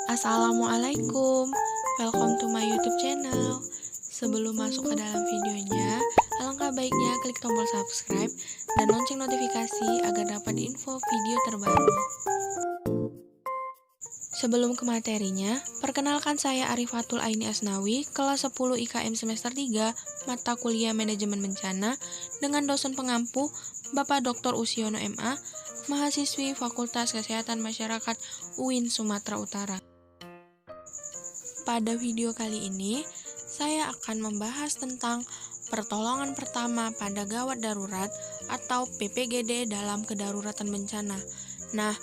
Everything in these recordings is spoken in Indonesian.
Assalamualaikum, welcome to my YouTube channel. Sebelum masuk ke dalam videonya, alangkah baiknya klik tombol subscribe dan lonceng notifikasi agar dapat info video terbaru. Sebelum ke materinya, perkenalkan saya Arifatul Aini Asnawi, kelas 10 IKM semester 3, mata kuliah Manajemen Bencana, dengan dosen pengampu Bapak Dr. Usiono MA, mahasiswi Fakultas Kesehatan Masyarakat UIN Sumatera Utara. Pada video kali ini, saya akan membahas tentang pertolongan pertama pada gawat darurat atau PPGD dalam kedaruratan bencana. Nah,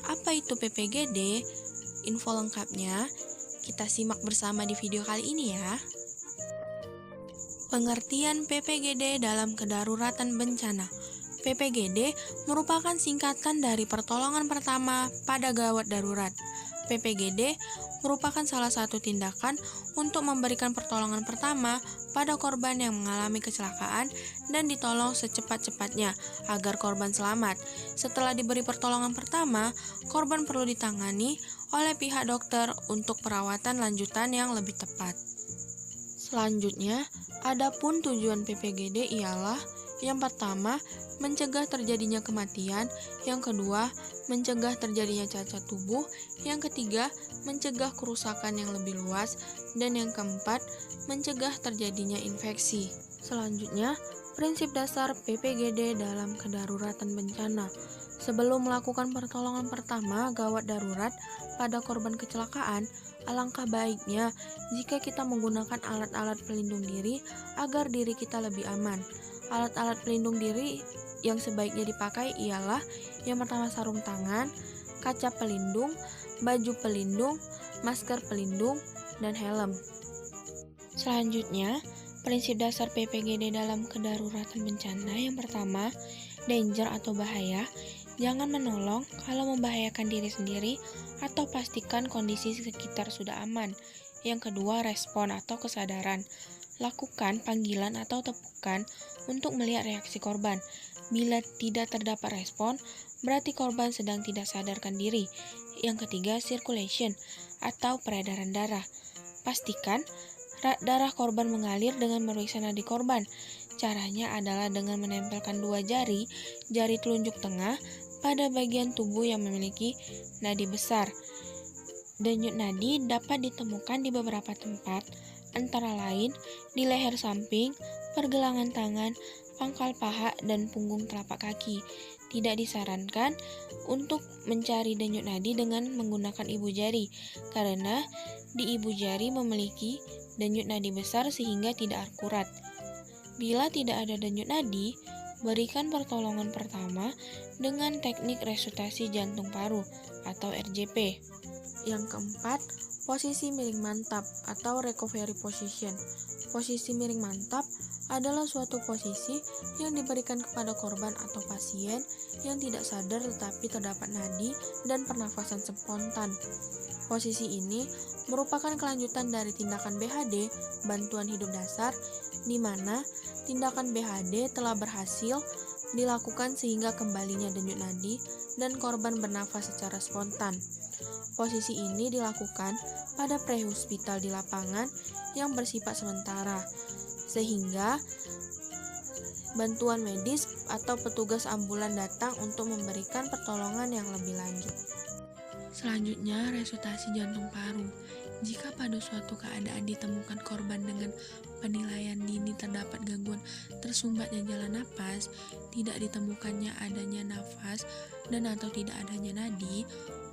apa itu PPGD? Info lengkapnya kita simak bersama di video kali ini ya. Pengertian PPGD dalam kedaruratan bencana. PPGD merupakan singkatan dari pertolongan pertama pada gawat darurat. PPGD merupakan salah satu tindakan untuk memberikan pertolongan pertama pada korban yang mengalami kecelakaan dan ditolong secepat-cepatnya agar korban selamat. Setelah diberi pertolongan pertama, korban perlu ditangani oleh pihak dokter untuk perawatan lanjutan yang lebih tepat. Selanjutnya, adapun tujuan PPGD ialah yang pertama, mencegah terjadinya kematian, yang kedua, mencegah terjadinya cacat tubuh, yang ketiga, mencegah kerusakan yang lebih luas, dan yang keempat, mencegah terjadinya infeksi. Selanjutnya, prinsip dasar PPGD dalam kedaruratan bencana. Sebelum melakukan pertolongan pertama gawat darurat pada korban kecelakaan, alangkah baiknya jika kita menggunakan alat-alat pelindung diri agar diri kita lebih aman. Alat-alat pelindung diri yang sebaiknya dipakai ialah yang pertama sarung tangan, kaca pelindung, baju pelindung, masker pelindung, dan helm. Selanjutnya, prinsip dasar PPGD dalam kedaruratan bencana yang pertama, danger atau bahaya. Jangan menolong kalau membahayakan diri sendiri atau pastikan kondisi sekitar sudah aman. Yang kedua, respon atau kesadaran. Lakukan panggilan atau tepukan untuk melihat reaksi korban. Bila tidak terdapat respon, berarti korban sedang tidak sadarkan diri. Yang ketiga, circulation atau peredaran darah. Pastikan darah korban mengalir dengan memeriksa nadi korban. Caranya adalah dengan menempelkan dua jari telunjuk tengah pada bagian tubuh yang memiliki nadi besar. Denyut nadi dapat ditemukan di beberapa tempat, antara lain di leher samping, pergelangan tangan, pangkal paha, dan punggung telapak kaki. Tidak disarankan untuk mencari denyut nadi dengan menggunakan ibu jari, karena di ibu jari memiliki denyut nadi besar sehingga tidak akurat. Bila tidak ada denyut nadi, berikan pertolongan pertama dengan teknik resusitasi jantung paru atau RJP. Yang keempat, posisi miring mantap atau recovery position. Posisi miring mantap adalah suatu posisi yang diberikan kepada korban atau pasien yang tidak sadar tetapi terdapat nadi dan pernafasan spontan. Posisi ini merupakan kelanjutan dari tindakan BHD, bantuan hidup dasar, di mana tindakan BHD telah berhasil dilakukan sehingga kembalinya denyut nadi dan korban bernafas secara spontan. Posisi ini dilakukan pada prehospital di lapangan yang bersifat sementara, sehingga bantuan medis atau petugas ambulan datang untuk memberikan pertolongan yang lebih lanjut. Selanjutnya, resusitasi jantung paru. Jika pada suatu keadaan ditemukan korban dengan penilaian dini terdapat gangguan tersumbatnya jalan napas, tidak ditemukannya adanya nafas, dan atau tidak adanya nadi,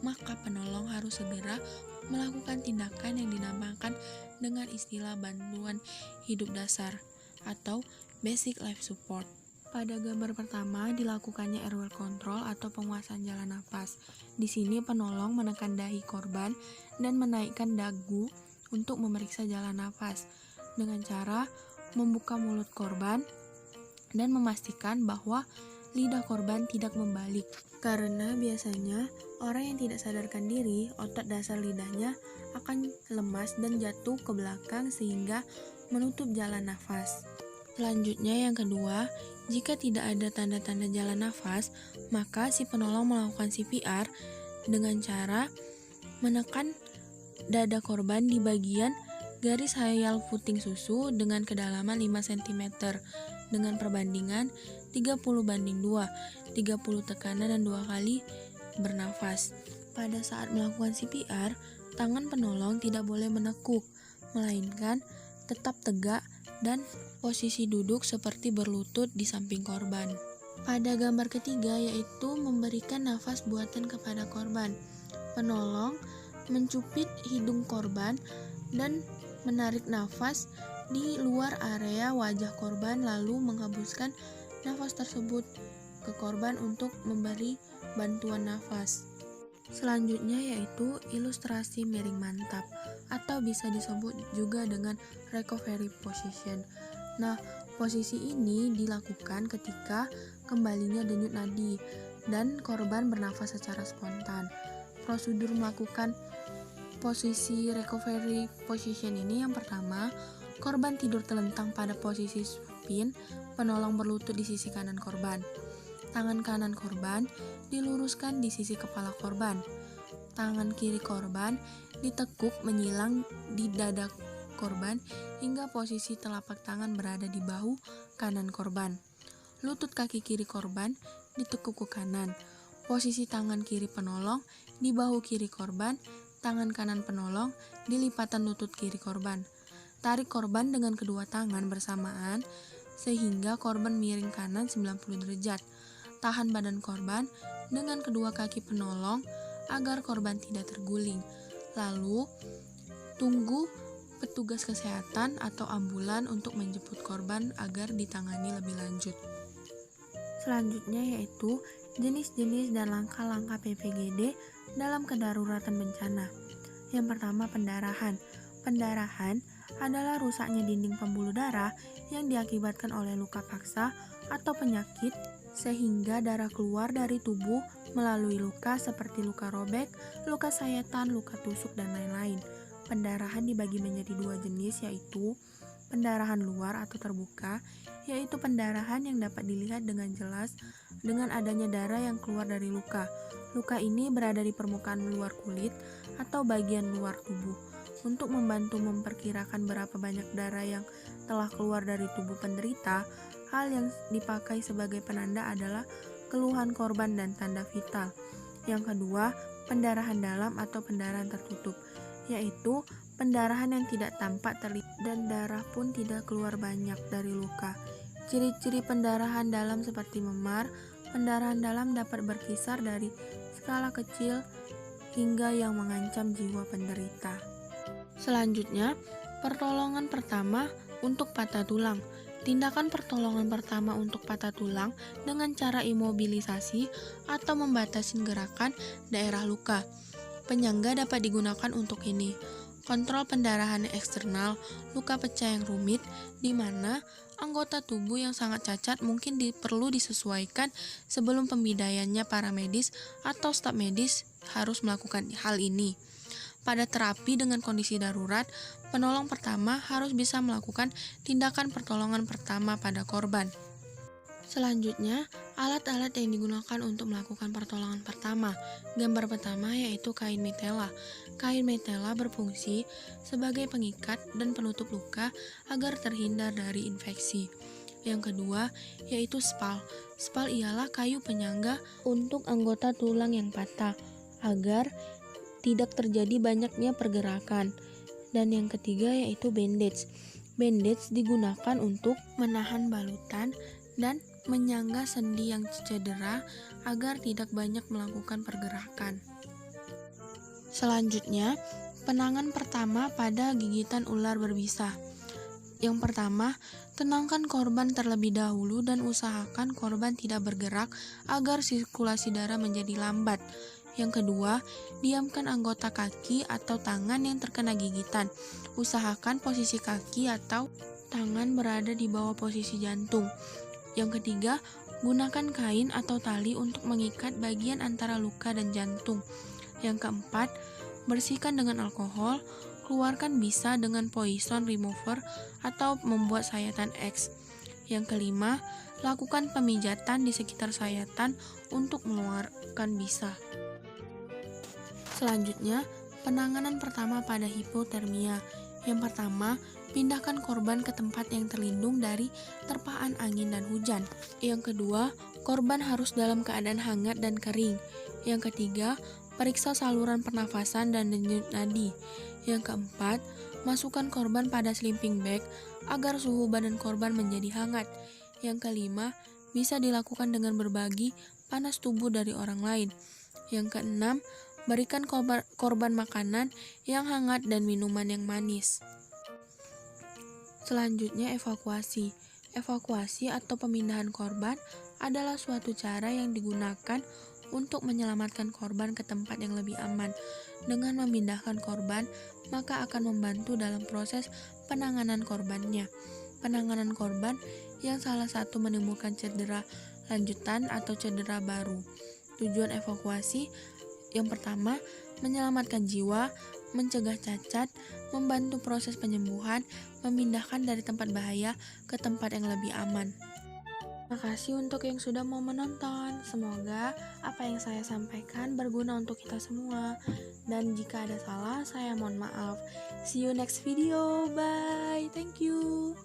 maka penolong harus segera melakukan tindakan yang dinamakan dengan istilah bantuan hidup dasar atau basic life support. Pada gambar pertama dilakukannya airway control atau penguasaan jalan nafas. Di sini penolong menekan dahi korban dan menaikkan dagu untuk memeriksa jalan nafas dengan cara membuka mulut korban dan memastikan bahwa lidah korban tidak membalik. Karena biasanya orang yang tidak sadarkan diri, otot dasar lidahnya akan lemas dan jatuh ke belakang sehingga menutup jalan nafas. Selanjutnya yang kedua, jika tidak ada tanda-tanda jalan nafas, maka si penolong melakukan CPR dengan cara menekan dada korban di bagian garis hayal puting susu dengan kedalaman 5 cm dengan perbandingan 30:2, 30 tekanan dan 2 kali bernafas. Pada saat melakukan CPR, tangan penolong tidak boleh menekuk, melainkan tetap tegak dan posisi duduk seperti berlutut di samping korban. Pada gambar ketiga yaitu memberikan nafas buatan kepada korban. Penolong mencupit hidung korban dan menarik nafas di luar area wajah korban lalu menghembuskan nafas tersebut ke korban untuk memberi bantuan nafas. Selanjutnya yaitu ilustrasi miring mantap atau bisa disebut juga dengan recovery position. Nah, posisi ini dilakukan ketika kembalinya denyut nadi dan korban bernafas secara spontan. Prosedur melakukan posisi recovery position ini yang pertama, korban tidur telentang pada posisi supine, penolong berlutut di sisi kanan korban. Tangan kanan korban diluruskan di sisi kepala korban. Tangan kiri korban ditekuk menyilang di dada korban hingga posisi telapak tangan berada di bahu kanan korban. Lutut kaki kiri korban ditekuk ke kanan. Posisi tangan kiri penolong di bahu kiri korban, tangan kanan penolong di lipatan lutut kiri korban. Tarik korban dengan kedua tangan bersamaan sehingga korban miring kanan 90 derajat. Tahan badan korban dengan kedua kaki penolong agar korban tidak terguling. Lalu, tunggu petugas kesehatan atau ambulan untuk menjemput korban agar ditangani lebih lanjut. Selanjutnya yaitu jenis-jenis dan langkah-langkah PPGD dalam kedaruratan bencana. Yang pertama, pendarahan. Pendarahan adalah rusaknya dinding pembuluh darah yang diakibatkan oleh luka paksa atau penyakit sehingga darah keluar dari tubuh melalui luka seperti luka robek, luka sayatan, luka tusuk, dan lain-lain. Pendarahan dibagi menjadi dua jenis yaitu pendarahan luar atau terbuka, yaitu pendarahan yang dapat dilihat dengan jelas dengan adanya darah yang keluar dari luka. Luka ini berada di permukaan luar kulit atau bagian luar tubuh. Untuk membantu memperkirakan berapa banyak darah yang telah keluar dari tubuh penderita, hal yang dipakai sebagai penanda adalah keluhan korban dan tanda vital. Yang kedua, pendarahan dalam atau pendarahan tertutup, yaitu pendarahan yang tidak tampak terlihat dan darah pun tidak keluar banyak dari luka. Ciri-ciri pendarahan dalam seperti memar. Pendarahan dalam dapat berkisar dari skala kecil hingga yang mengancam jiwa penderita. Selanjutnya, pertolongan pertama untuk patah tulang. Tindakan pertolongan pertama untuk patah tulang dengan cara imobilisasi atau membatasi gerakan daerah luka. Penyangga dapat digunakan untuk ini. Kontrol pendarahan eksternal, luka pecah yang rumit, di mana anggota tubuh yang sangat cacat mungkin perlu disesuaikan sebelum pemindaiannya paramedis atau staf medis harus melakukan hal ini. Pada terapi dengan kondisi darurat, penolong pertama harus bisa melakukan tindakan pertolongan pertama pada korban. Selanjutnya, alat-alat yang digunakan untuk melakukan pertolongan pertama. Gambar pertama yaitu kain metela. Kain metela berfungsi sebagai pengikat dan penutup luka agar terhindar dari infeksi. Yang kedua yaitu spal. Spal ialah kayu penyangga untuk anggota tulang yang patah agar tidak terjadi banyaknya pergerakan. Dan yang ketiga yaitu bandage. Bandage digunakan untuk menahan balutan dan menyangga sendi yang cedera agar tidak banyak melakukan pergerakan. Selanjutnya, penanganan pertama pada gigitan ular berbisa. Yang pertama, tenangkan korban terlebih dahulu dan usahakan korban tidak bergerak agar sirkulasi darah menjadi lambat. Yang kedua, diamkan anggota kaki atau tangan yang terkena gigitan. Usahakan posisi kaki atau tangan berada di bawah posisi jantung. Yang ketiga, gunakan kain atau tali untuk mengikat bagian antara luka dan jantung. Yang keempat, bersihkan dengan alkohol, keluarkan bisa dengan poison remover atau membuat sayatan X. Yang kelima, lakukan pemijatan di sekitar sayatan untuk mengeluarkan bisa. Selanjutnya, Penanganan pertama pada hipotermia. Yang pertama, pindahkan korban ke tempat yang terlindung dari terpaan angin dan hujan. Yang kedua, korban harus dalam keadaan hangat dan kering. Yang ketiga, periksa saluran pernafasan dan denyut nadi. Yang keempat, masukkan korban pada sleeping bag agar suhu badan korban menjadi hangat. Yang kelima, bisa dilakukan dengan berbagi panas tubuh dari orang lain. Yang keenam, berikan korban makanan yang hangat dan minuman yang manis. Selanjutnya, evakuasi. Evakuasi atau pemindahan korban adalah suatu cara yang digunakan untuk menyelamatkan korban ke tempat yang lebih aman. Dengan memindahkan korban, maka akan membantu dalam proses penanganan korbannya. Penanganan korban yang salah satu menimbulkan cedera lanjutan atau cedera baru. Tujuan evakuasi yang pertama, menyelamatkan jiwa, mencegah cacat, membantu proses penyembuhan, memindahkan dari tempat bahaya ke tempat yang lebih aman. Terima kasih untuk yang sudah mau menonton. Semoga apa yang saya sampaikan berguna untuk kita semua. Dan jika ada salah, saya mohon maaf. See you next video. Bye. Thank you.